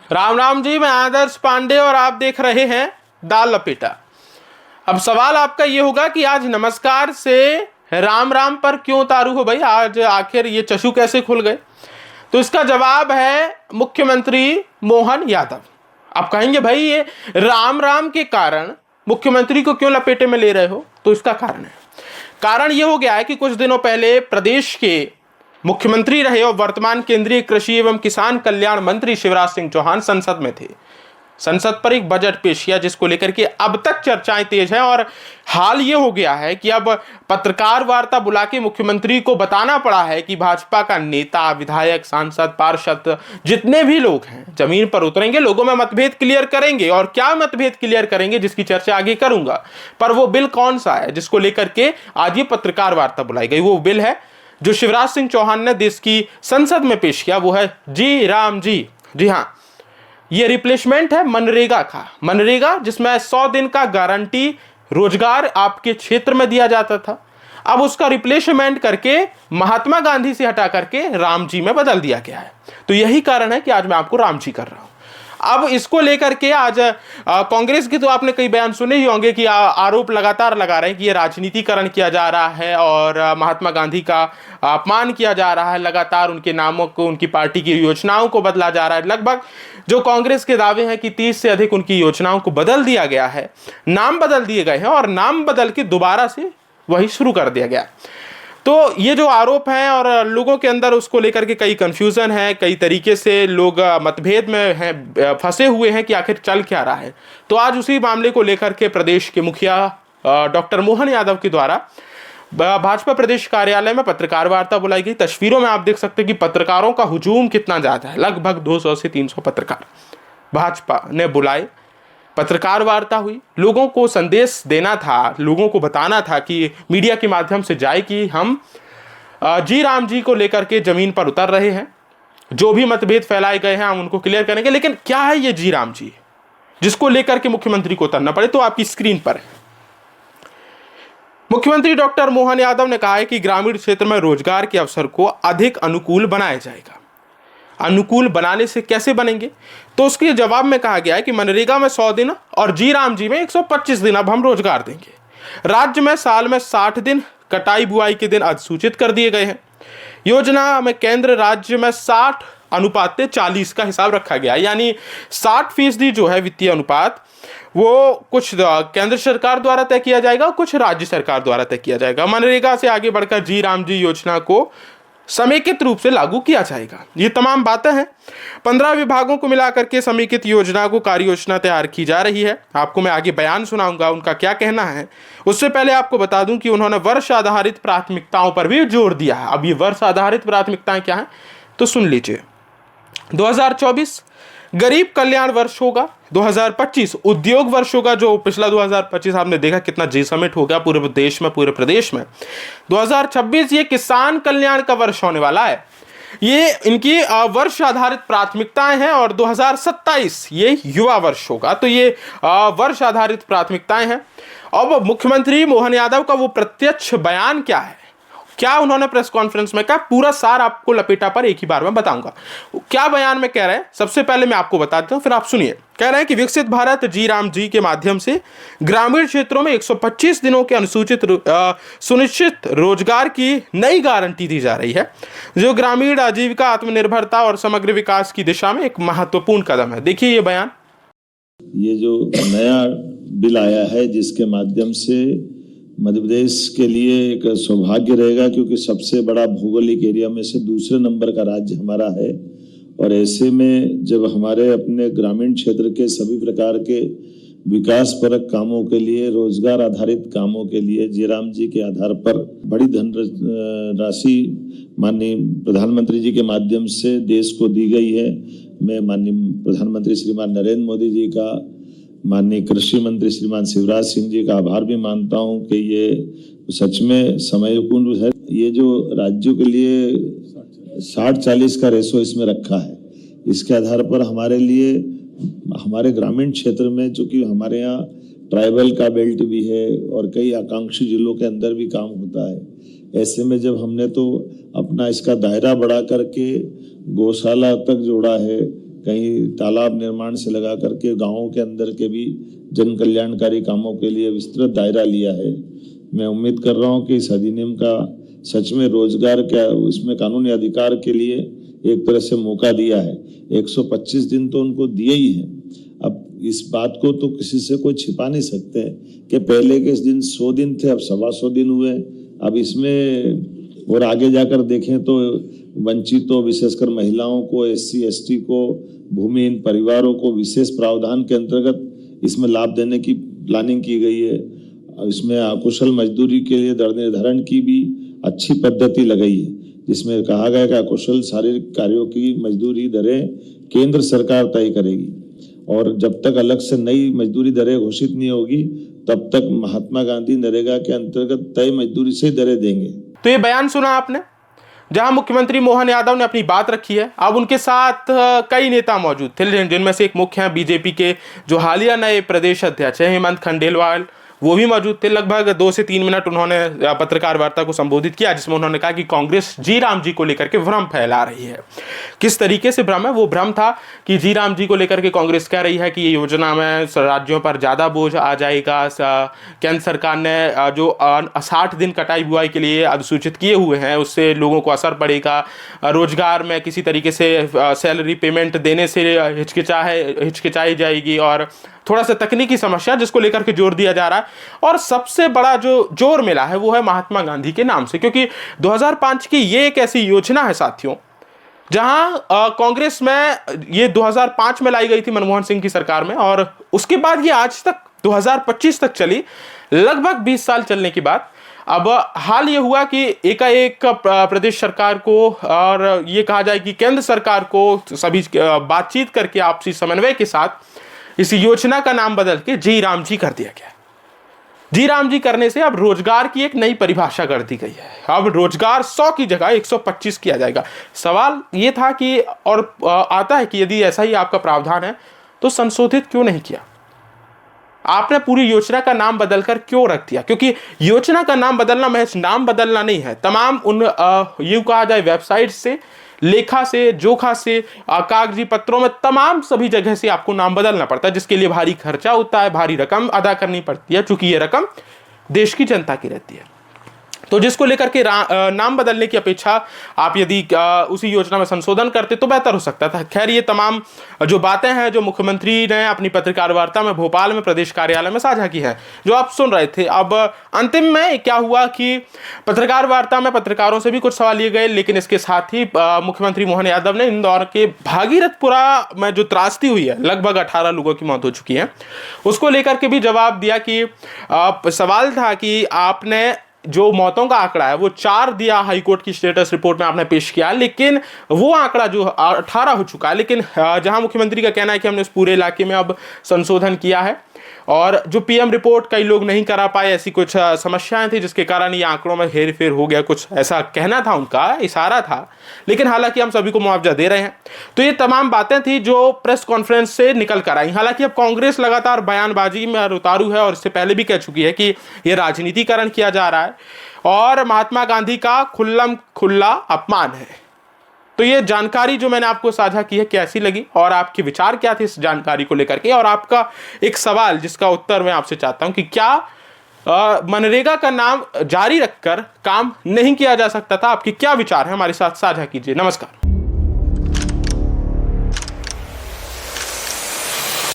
राम राम जी, मैं आदर्श पांडे और आप देख रहे हैं दाल लपेटा। अब सवाल आपका ये होगा कि आज नमस्कार से राम राम पर क्यों उतारू हो भाई, आज आखिर ये चशु कैसे खुल गए। तो इसका जवाब है मुख्यमंत्री मोहन यादव। आप कहेंगे भाई ये राम राम के कारण मुख्यमंत्री को क्यों लपेटे में ले रहे हो, तो इसका कारण ये हो गया है कि कुछ दिनों पहले प्रदेश के मुख्यमंत्री रहे और वर्तमान केंद्रीय कृषि एवं किसान कल्याण मंत्री शिवराज सिंह चौहान संसद में थे। संसद पर एक बजट पेश किया जिसको लेकर के अब तक चर्चाएं तेज हैं और हाल ये हो गया है कि अब पत्रकार वार्ता बुला के मुख्यमंत्री को बताना पड़ा है कि भाजपा का नेता, विधायक, सांसद, पार्षद जितने भी लोग हैं जमीन पर उतरेंगे, लोगों में मतभेद क्लियर करेंगे। और क्या मतभेद क्लियर करेंगे जिसकी चर्चा आगे करूंगा, पर वो बिल कौन सा है जिसको लेकर के आज ये पत्रकार वार्ता बुलाई गई, वो बिल है जो शिवराज सिंह चौहान ने देश की संसद में पेश किया, वो है जी राम जी। जी हाँ, ये रिप्लेसमेंट है मनरेगा का। मनरेगा जिसमें 100 दिन का गारंटी रोजगार आपके क्षेत्र में दिया जाता था, अब उसका रिप्लेसमेंट करके महात्मा गांधी से हटा करके राम जी में बदल दिया गया है। तो यही कारण है कि आज मैं आपको राम जी कर रहा हूं। अब इसको लेकर के आज कांग्रेस की तो आपने कई बयान सुने ही होंगे कि आरोप लगातार लगा रहे हैं कि ये राजनीतिकरण किया जा रहा है और महात्मा गांधी का अपमान किया जा रहा है, लगातार उनके नामों को, उनकी पार्टी की योजनाओं को बदला जा रहा है। लगभग जो कांग्रेस के दावे हैं कि 30 से अधिक उनकी योजनाओं को बदल दिया गया है, नाम बदल दिए गए हैं और नाम बदल के दोबारा से वही शुरू कर दिया गया। तो ये जो आरोप हैं और लोगों के अंदर उसको लेकर के कई कंफ्यूजन है, कई तरीके से लोग मतभेद में हैं, फंसे हुए हैं कि आखिर चल क्या रहा है। तो आज उसी मामले को लेकर के प्रदेश के मुखिया डॉक्टर मोहन यादव के द्वारा भाजपा प्रदेश कार्यालय में पत्रकार वार्ता बुलाई गई। तस्वीरों में आप देख सकते हैं कि पत्रकारों का हुजूम कितना ज्यादा है, लगभग 200 से 300 पत्रकार भाजपा ने बुलाए, पत्रकार वार्ता हुई। लोगों को संदेश देना था, लोगों को बताना था कि मीडिया के माध्यम से जाए कि हम जी राम जी को लेकर के जमीन पर उतर रहे हैं, जो भी मतभेद फैलाए गए हैं हम उनको क्लियर करेंगे। लेकिन क्या है ये जी राम जी जिसको लेकर के मुख्यमंत्री को उतरना पड़े, तो आपकी स्क्रीन पर है। मुख्यमंत्री डॉक्टर मोहन यादव ने कहा है कि ग्रामीण क्षेत्र में रोजगार के अवसर को अधिक अनुकूल बनाया जाएगा। अनुकूल बनाने से कैसे बनेंगे, तो उसके जवाब में कहा गया है कि मनरेगा में 100 दिन और जी राम जी में 125 दिन अब हम रोजगार देंगे। राज्य में साल में 60 दिन कटाई बुआई के दिन अधिसूचित कर दिए गए हैं। योजना में केंद्र राज्य में 60:40 का हिसाब रखा गया है, यानी 60% जो है वित्तीय अनुपात वो कुछ केंद्र सरकार द्वारा तय किया जाएगा, कुछ राज्य सरकार द्वारा तय किया जाएगा। मनरेगा से आगे बढ़कर जी राम जी योजना को समेकित रूप से लागू किया जाएगा। ये तमाम बातें हैं। 15 विभागों को मिलाकर के समेकित योजना को कार्य योजना तैयार की जा रही है। आपको मैं आगे बयान सुनाऊंगा उनका क्या कहना है। उससे पहले आपको बता दूं कि उन्होंने वर्ष आधारित प्राथमिकताओं पर भी जोर दिया है। अब ये वर्ष आधारित प्राथमिकताएं क्या हैं, तो सुन लीजिए। 2024 गरीब कल्याण वर्ष होगा, 2025 उद्योग वर्ष होगा, जो पिछला 2025 आपने देखा कितना जी समिट हो गया पूरे देश में, पूरे प्रदेश में। 2026 ये किसान कल्याण का वर्ष होने वाला है, ये इनकी वर्ष आधारित प्राथमिकताएं हैं। और 2027 ये युवा वर्ष होगा, तो ये वर्ष आधारित प्राथमिकताएं हैं। अब मुख्यमंत्री मोहन यादव का वो प्रत्यक्ष बयान क्या है, क्या उन्होंने प्रेस कॉन्फ्रेंस में कहा, पूरा सार आपको लपेटा पर एक ही बार में बताऊंगा। क्या बयान में कह रहे हैं, सबसे पहले मैं आपको बता देता हूं, फिर आप सुनिए। कह रहे हैं कि विकसित भारत जी राम जी के माध्यम से ग्रामीण क्षेत्रों में 125 दिनों के सुनिश्चित रोजगार की नई गारंटी दी जा रही है, जो ग्रामीण आजीविका, आत्मनिर्भरता और समग्र विकास की दिशा में एक महत्वपूर्ण कदम है। देखिए ये बयान। ये जो नया बिल आया है जिसके माध्यम से मध्य प्रदेश के लिए एक सौभाग्य रहेगा, क्योंकि सबसे बड़ा भौगोलिक एरिया में से दूसरे नंबर का राज्य हमारा है। और ऐसे में जब हमारे अपने ग्रामीण क्षेत्र के सभी प्रकार के विकास परक कामों के लिए, रोजगार आधारित कामों के लिए जी राम जी के आधार पर बड़ी धन राशि माननीय प्रधानमंत्री जी के माध्यम से देश को दी गई है। मैं माननीय प्रधानमंत्री श्रीमान नरेंद्र मोदी जी का, माननीय कृषि मंत्री श्रीमान शिवराज सिंह जी का आभार भी मानता हूं कि ये सच में समयपूर्ण है। ये जो राज्यों के लिए 60-40 का रेशो इसमें रखा है, इसके आधार पर हमारे लिए, हमारे ग्रामीण क्षेत्र में, चूंकि हमारे यहाँ ट्राइबल का बेल्ट भी है और कई आकांक्षी जिलों के अंदर भी काम होता है, ऐसे में जब हमने तो अपना इसका दायरा बढ़ा करके गौशाला तक जोड़ा है, कहीं तालाब निर्माण से लगा करके गांवों के अंदर के भी जन कल्याणकारी कामों के लिए विस्तृत दायरा लिया है। मैं उम्मीद कर रहा हूं कि इस अधिनियम का सच में रोजगार का इसमें कानूनी अधिकार के लिए एक तरह से मौका दिया है। 125 दिन तो उनको दिए ही हैं। अब इस बात को तो किसी से कोई छिपा नहीं सकते कि पहले के दिन 100 दिन थे, अब 125 दिन हुए। अब इसमें और आगे जाकर देखें तो वंचितों, विशेषकर महिलाओं को, SC ST को, भूमिहीन परिवारों को विशेष प्रावधान के अंतर्गत इसमें लाभ देने की प्लानिंग की गई है। इसमें अकुशल मजदूरी के लिए दर निर्धारण की भी अच्छी पद्धति लगाई है, जिसमें कहा गया कि अकुशल शारीरिक कार्यों की मजदूरी दरें केंद्र सरकार तय करेगी और जब तक अलग से नई मजदूरी दरें घोषित नहीं होगी तब तक महात्मा गांधी नरेगा के अंतर्गत तय मजदूरी से दरें देंगे। तो ये बयान सुना आपने, जहां मुख्यमंत्री मोहन यादव ने अपनी बात रखी है। अब उनके साथ कई नेता मौजूद थे, जिनमें से एक मुख्य हैं बीजेपी के जो हालिया नए प्रदेश अध्यक्ष हैं हेमंत खंडेलवाल, वो भी मौजूद थे। लगभग 2 से 3 मिनट उन्होंने पत्रकार वार्ता को संबोधित किया, जिसमें उन्होंने कहा कि कांग्रेस जी राम जी को लेकर के भ्रम फैला रही है। किस तरीके से भ्रम है? वो भ्रम था कि जी राम जी को लेकर के कांग्रेस कह रही है कि ये योजना में राज्यों पर ज़्यादा बोझ आ जाएगा। केंद्र सरकार ने जो 60 दिन कटाई बुआई के लिए अधिसूचित किए हुए हैं, उससे लोगों को असर पड़ेगा। रोजगार में किसी तरीके से सैलरी पेमेंट देने से हिचकिचाई जाएगी और थोड़ा सा तकनीकी समस्या जिसको लेकर के जोर दिया जा रहा है। और सबसे बड़ा जो जोर मिला है वो है महात्मा गांधी के नाम से, क्योंकि 2005 की ये एक ऐसी योजना है साथियों, जहां कांग्रेस में ये 2005 में लाई गई थी मनमोहन सिंह की सरकार में, और उसके बाद ये आज तक 2025 तक चली। लगभग 20 साल चलने के बाद अब हाल ये हुआ कि एकाएक प्रदेश सरकार को और ये कहा जाए कि केंद्र सरकार को सभी बातचीत करके आपसी समन्वय के साथ इस योजना का नाम बदल के जी राम जी कर दिया गया। जी राम जी करने से अब रोजगार की एक नई परिभाषा कर दी गई है। अब रोजगार 100 की जगह 125 किया जाएगा। सवाल ये था कि और आता है कि यदि ऐसा ही आपका प्रावधान है तो संशोधित क्यों नहीं किया? आपने पूरी योजना का नाम बदलकर क्यों रख दिया? क्योंकि योजना का नाम बदलना महज नाम बदलना नहीं है, तमाम उन यूं कहा जाए वेबसाइट से, लेखा से, जोखा से, कागजी पत्रों में, तमाम सभी जगह से आपको नाम बदलना पड़ता है, जिसके लिए भारी खर्चा होता है, भारी रकम अदा करनी पड़ती है, क्योंकि ये रकम देश की जनता की रहती है। तो जिसको लेकर के नाम बदलने की अपेक्षा आप यदि उसी योजना में संशोधन करते तो बेहतर हो सकता था। खैर, ये तमाम जो बातें हैं जो मुख्यमंत्री ने अपनी पत्रकार वार्ता में भोपाल में प्रदेश कार्यालय में साझा की है, जो आप सुन रहे थे। अब अंतिम में क्या हुआ कि पत्रकार वार्ता में पत्रकारों से भी कुछ सवाल लिए गए, लेकिन इसके साथ ही मुख्यमंत्री मोहन यादव ने इंदौर के भागीरथपुरा में जो त्रासदी हुई है, लगभग 18 लोगों की मौत हो चुकी है, उसको लेकर के भी जवाब दिया कि सवाल था कि आपने जो मौतों का आंकड़ा है वो 4 दिया, हाईकोर्ट की स्टेटस रिपोर्ट में आपने पेश किया, लेकिन वो आंकड़ा जो 18 हो चुका है। लेकिन जहां मुख्यमंत्री का कहना है कि हमने उस पूरे इलाके में अब संशोधन किया है, और जो PM रिपोर्ट कई लोग नहीं करा पाए, ऐसी कुछ समस्याएं थी जिसके कारण ये आंकड़ों में हेर फेर हो गया, कुछ ऐसा कहना था उनका, इशारा था। लेकिन हालांकि हम सभी को मुआवजा दे रहे हैं। तो ये तमाम बातें थी जो प्रेस कॉन्फ्रेंस से निकल कर आई। हालांकि अब कांग्रेस लगातार बयानबाजी में उतारू है और इससे पहले भी कह चुकी है कि यह राजनीतिकरण किया जा रहा है और महात्मा गांधी का खुल्लम खुल्ला अपमान है। तो ये जानकारी जो मैंने आपको साझा की है, कैसी लगी और आपके विचार क्या थे इस जानकारी को लेकर के? और आपका एक सवाल जिसका उत्तर मैं आपसे चाहता हूं कि क्या मनरेगा का नाम जारी रखकर काम नहीं किया जा सकता था? आपके क्या विचार हैं, हमारे साथ साझा कीजिए। नमस्कार।